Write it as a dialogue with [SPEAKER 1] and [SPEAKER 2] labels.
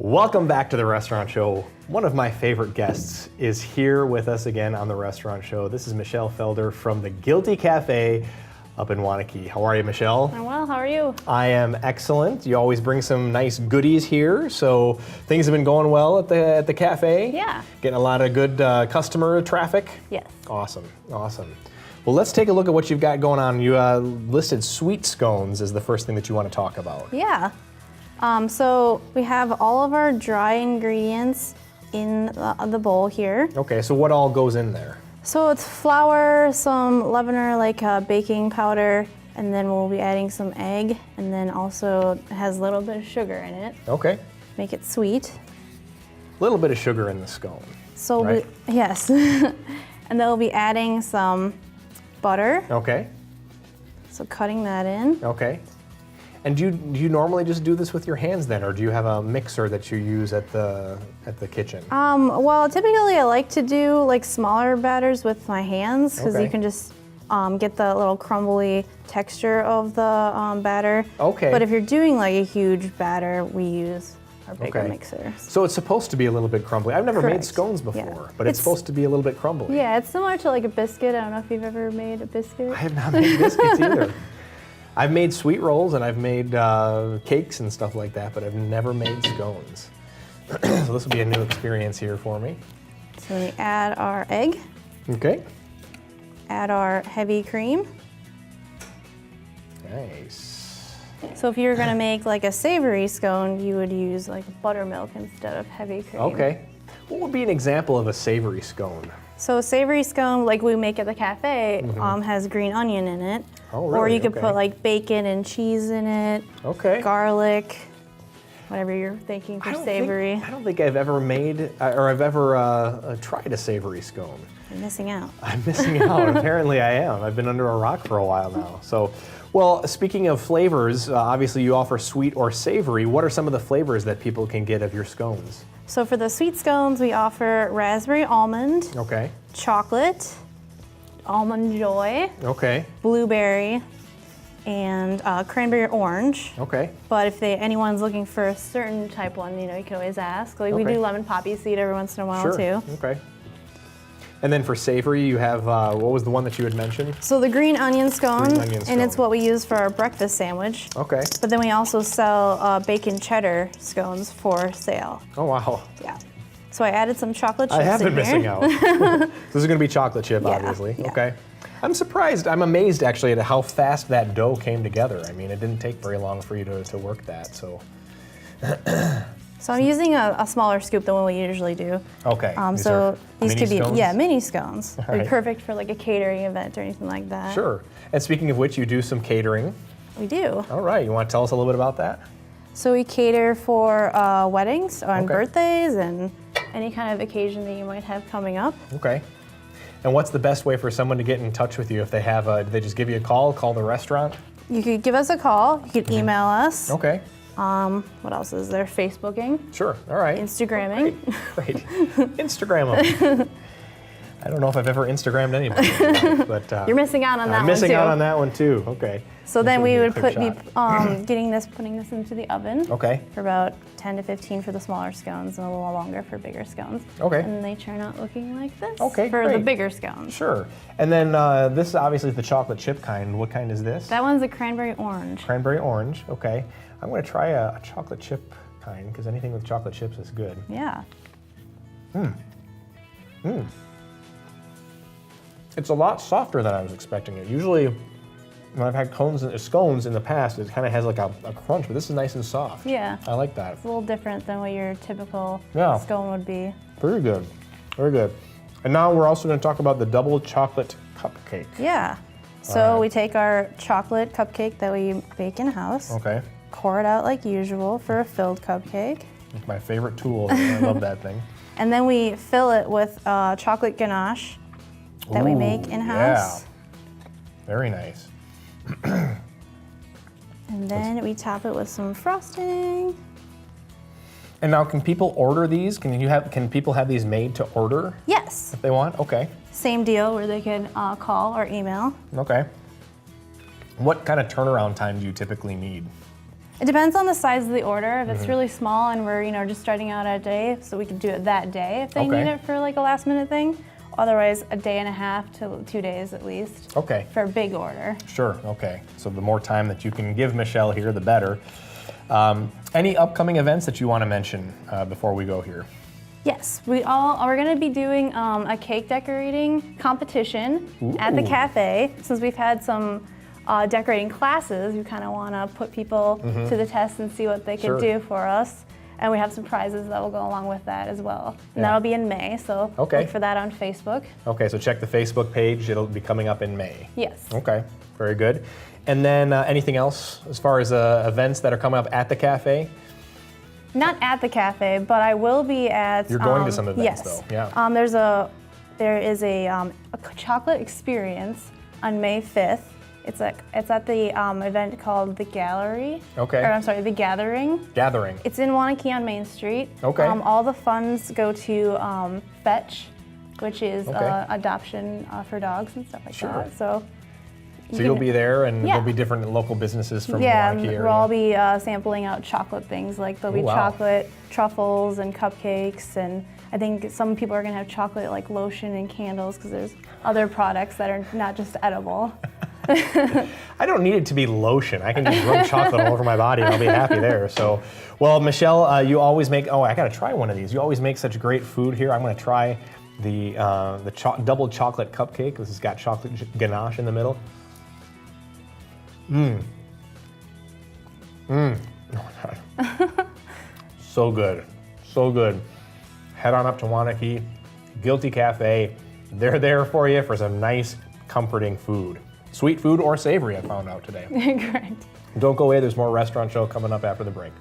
[SPEAKER 1] Welcome back to the Restaurant Show. One of my favorite guests is here with us again on the Restaurant Show. This is Michelle Felder from the Guilty Cafe up in Waunakee. How are you, Michelle?
[SPEAKER 2] I'm well, how are you?
[SPEAKER 1] I am excellent. You always bring some nice goodies here, so things have been going well at the cafe?
[SPEAKER 2] Yeah.
[SPEAKER 1] Getting a lot of good customer traffic?
[SPEAKER 2] Yes.
[SPEAKER 1] Awesome, awesome. Well, let's take a look at what you've got going on. You listed sweet scones as the first thing that you want to talk about.
[SPEAKER 2] Yeah. So we have all of our dry ingredients in the bowl here.
[SPEAKER 1] Okay, so what all goes in there?
[SPEAKER 2] So it's flour, some leavener like baking powder, and then we'll be adding some egg, and then also it has a little bit of sugar in it.
[SPEAKER 1] Okay.
[SPEAKER 2] Make it sweet.
[SPEAKER 1] A little bit of sugar in the scone.
[SPEAKER 2] So
[SPEAKER 1] right?
[SPEAKER 2] yes. And then we'll be adding some butter.
[SPEAKER 1] Okay.
[SPEAKER 2] So cutting that in.
[SPEAKER 1] Okay. And do you normally just do this with your hands then, or do you have a mixer that you use at the kitchen?
[SPEAKER 2] Well, typically I like to do like smaller batters with my hands because
[SPEAKER 1] Okay.
[SPEAKER 2] you can just get the little crumbly texture of the batter.
[SPEAKER 1] Okay.
[SPEAKER 2] But if you're doing like a huge batter, we use our bigger
[SPEAKER 1] Okay.
[SPEAKER 2] mixer.
[SPEAKER 1] So it's supposed to be a little bit crumbly. I've never made
[SPEAKER 2] Correct.
[SPEAKER 1] scones before,
[SPEAKER 2] Yeah.
[SPEAKER 1] but it's supposed to be a little bit crumbly.
[SPEAKER 2] Yeah, it's similar to like a biscuit. I don't know if you've ever made a biscuit.
[SPEAKER 1] I have not made biscuits either. I've made sweet rolls and I've made cakes and stuff like that, but I've never made scones. So this will be a new experience here for me.
[SPEAKER 2] So we add our egg,
[SPEAKER 1] Okay.
[SPEAKER 2] add our heavy cream.
[SPEAKER 1] Nice.
[SPEAKER 2] So if you're gonna make like a savory scone, you would use like buttermilk instead of heavy cream.
[SPEAKER 1] Okay. What would be an example of a savory scone?
[SPEAKER 2] So a savory scone, like we make at the cafe, has green onion in it.
[SPEAKER 1] Oh,
[SPEAKER 2] Or
[SPEAKER 1] really?
[SPEAKER 2] you could
[SPEAKER 1] Okay.
[SPEAKER 2] put like bacon and cheese in it,
[SPEAKER 1] Okay.
[SPEAKER 2] garlic, whatever you're thinking for savory.
[SPEAKER 1] I don't think I've ever made or I've ever tried a savory scone.
[SPEAKER 2] You're missing out.
[SPEAKER 1] I'm missing out. Apparently I am. I've been under a rock for a while now. So, well, speaking of flavors, obviously you offer sweet or savory. What are some of the flavors that people can get of your scones?
[SPEAKER 2] So for the sweet scones, we offer raspberry almond,
[SPEAKER 1] Okay.
[SPEAKER 2] chocolate, almond joy,
[SPEAKER 1] Okay.
[SPEAKER 2] blueberry, and cranberry orange.
[SPEAKER 1] Okay.
[SPEAKER 2] But if anyone's looking for a certain type one, you know, you can always ask. Like we
[SPEAKER 1] Okay.
[SPEAKER 2] do lemon poppy seed every once in a while
[SPEAKER 1] Sure.
[SPEAKER 2] too.
[SPEAKER 1] Okay. And then for savory, you have, what was the one that you had mentioned?
[SPEAKER 2] So the green onion scone,
[SPEAKER 1] Green onion
[SPEAKER 2] and it's
[SPEAKER 1] scone.
[SPEAKER 2] what we use for our breakfast sandwich.
[SPEAKER 1] Okay.
[SPEAKER 2] But then we also sell bacon cheddar scones for sale.
[SPEAKER 1] Oh, wow.
[SPEAKER 2] Yeah. So I added some chocolate chips
[SPEAKER 1] I have been
[SPEAKER 2] in
[SPEAKER 1] missing
[SPEAKER 2] here.
[SPEAKER 1] out. This is going to be chocolate chip,
[SPEAKER 2] Yeah,
[SPEAKER 1] obviously.
[SPEAKER 2] yeah.
[SPEAKER 1] Okay. I'm surprised. I'm amazed, actually, at how fast that dough came together. I mean, it didn't take very long for you to work that, so.
[SPEAKER 2] So I'm using a smaller scoop than what we usually do.
[SPEAKER 1] Okay.
[SPEAKER 2] So these
[SPEAKER 1] mini
[SPEAKER 2] could be,
[SPEAKER 1] scones?
[SPEAKER 2] yeah, mini scones. They're
[SPEAKER 1] right.
[SPEAKER 2] perfect for like a catering event or anything like that.
[SPEAKER 1] Sure. And speaking of which, you do some catering.
[SPEAKER 2] We do.
[SPEAKER 1] All right. You want to tell us a little bit about that?
[SPEAKER 2] So we cater for weddings or on
[SPEAKER 1] Okay.
[SPEAKER 2] birthdays and any kind of occasion that you might have coming up.
[SPEAKER 1] Okay. And what's the best way for someone to get in touch with you if they have do they just give you a call the restaurant?
[SPEAKER 2] You could give us a call. You could email us.
[SPEAKER 1] Okay.
[SPEAKER 2] What else is there? Facebooking,
[SPEAKER 1] Sure. All right.
[SPEAKER 2] Instagramming.
[SPEAKER 1] Great. Instagram them. I don't know if I've ever Instagrammed anybody, but
[SPEAKER 2] You're missing out on that
[SPEAKER 1] I'm
[SPEAKER 2] one
[SPEAKER 1] missing
[SPEAKER 2] too.
[SPEAKER 1] out on that one too. Okay.
[SPEAKER 2] So
[SPEAKER 1] This
[SPEAKER 2] then we
[SPEAKER 1] be a
[SPEAKER 2] would
[SPEAKER 1] quick
[SPEAKER 2] be
[SPEAKER 1] shot.
[SPEAKER 2] putting this into the oven
[SPEAKER 1] Okay.
[SPEAKER 2] for about 10 to 15 for the smaller scones and a little longer for bigger scones.
[SPEAKER 1] Okay.
[SPEAKER 2] And they turn out looking like this
[SPEAKER 1] Okay,
[SPEAKER 2] for the
[SPEAKER 1] great.
[SPEAKER 2] bigger scones.
[SPEAKER 1] Sure. And then this is obviously the chocolate chip kind. What kind is this?
[SPEAKER 2] That one's a cranberry orange.
[SPEAKER 1] Cranberry orange. Okay. I'm going to try a chocolate chip kind because anything with chocolate chips is good.
[SPEAKER 2] Yeah.
[SPEAKER 1] It's a lot softer than I was expecting it. Usually, when I've had scones in the past, it kind of has like a crunch, but this is nice and soft.
[SPEAKER 2] Yeah.
[SPEAKER 1] I like that.
[SPEAKER 2] It's a little different than what your typical
[SPEAKER 1] Yeah.
[SPEAKER 2] scone would be.
[SPEAKER 1] Very good. Very good. And now we're also going to talk about the double chocolate cupcake.
[SPEAKER 2] Yeah. So
[SPEAKER 1] Alright.
[SPEAKER 2] we take our chocolate cupcake that we bake in-house,
[SPEAKER 1] Okay.
[SPEAKER 2] pour it out like usual for a filled cupcake,
[SPEAKER 1] It's my favorite tool. I love that thing.
[SPEAKER 2] and then we fill it with chocolate ganache that we make
[SPEAKER 1] Ooh,
[SPEAKER 2] in-house.
[SPEAKER 1] Yeah. Very nice.
[SPEAKER 2] And then we top it with some frosting.
[SPEAKER 1] And now, can people order these? Can people have these made to order
[SPEAKER 2] Yes,
[SPEAKER 1] if they want? Okay.
[SPEAKER 2] same deal where they can call or email.
[SPEAKER 1] Okay. What kind of turnaround time do you typically need?
[SPEAKER 2] It depends on the size of the order. If it's really small and we're, just starting out at a day, so we can do it that day if they need it for like a last minute thing. Otherwise, a day and a half to 2 days at least.
[SPEAKER 1] Okay.
[SPEAKER 2] For a big order.
[SPEAKER 1] Sure, okay. So the more time that you can give Michelle here, the better. Any upcoming events that you want to mention before we go here?
[SPEAKER 2] Yes, we're going to be doing a cake decorating competition at the cafe. Since we've had some decorating classes, we kind of want to put people to the test and see what they can do for us. And we have some prizes that will go along with that as well. And that'll be in May, so look for that on Facebook.
[SPEAKER 1] Okay, so check the Facebook page. It'll be coming up in May.
[SPEAKER 2] Yes.
[SPEAKER 1] Okay, very good. And then anything else as far as events that are coming up at the cafe?
[SPEAKER 2] Not at the cafe, but I will be at.
[SPEAKER 1] You're going to some events though. Yeah.
[SPEAKER 2] There is a chocolate experience on May 5th. It's at the event called The Gallery.
[SPEAKER 1] Okay.
[SPEAKER 2] Or I'm sorry, The Gathering.
[SPEAKER 1] Gathering.
[SPEAKER 2] It's in Wanakee on Main Street.
[SPEAKER 1] Okay.
[SPEAKER 2] All the funds go to Fetch, which is adoption for dogs and stuff like that. So
[SPEAKER 1] you'll be there, and there'll be different local businesses from the Wanakee area.
[SPEAKER 2] We'll all be sampling out chocolate things. Like there'll be chocolate truffles and cupcakes, and I think some people are gonna have chocolate like lotion and candles because there's other products that are not just edible.
[SPEAKER 1] I don't need it to be lotion. I can just rub chocolate all over my body and I'll be happy there. So, well, Michelle, you always make, I gotta try one of these. You always make such great food here. I'm gonna try the double chocolate cupcake. This has got chocolate ganache in the middle. Oh my God. So good, so good. Head on up to Wanakee, Guilty Cafe. They're there for you for some nice, comforting food. Sweet food or savory, I found out today.
[SPEAKER 2] Correct.
[SPEAKER 1] Don't go away, there's more Restaurant Show coming up after the break.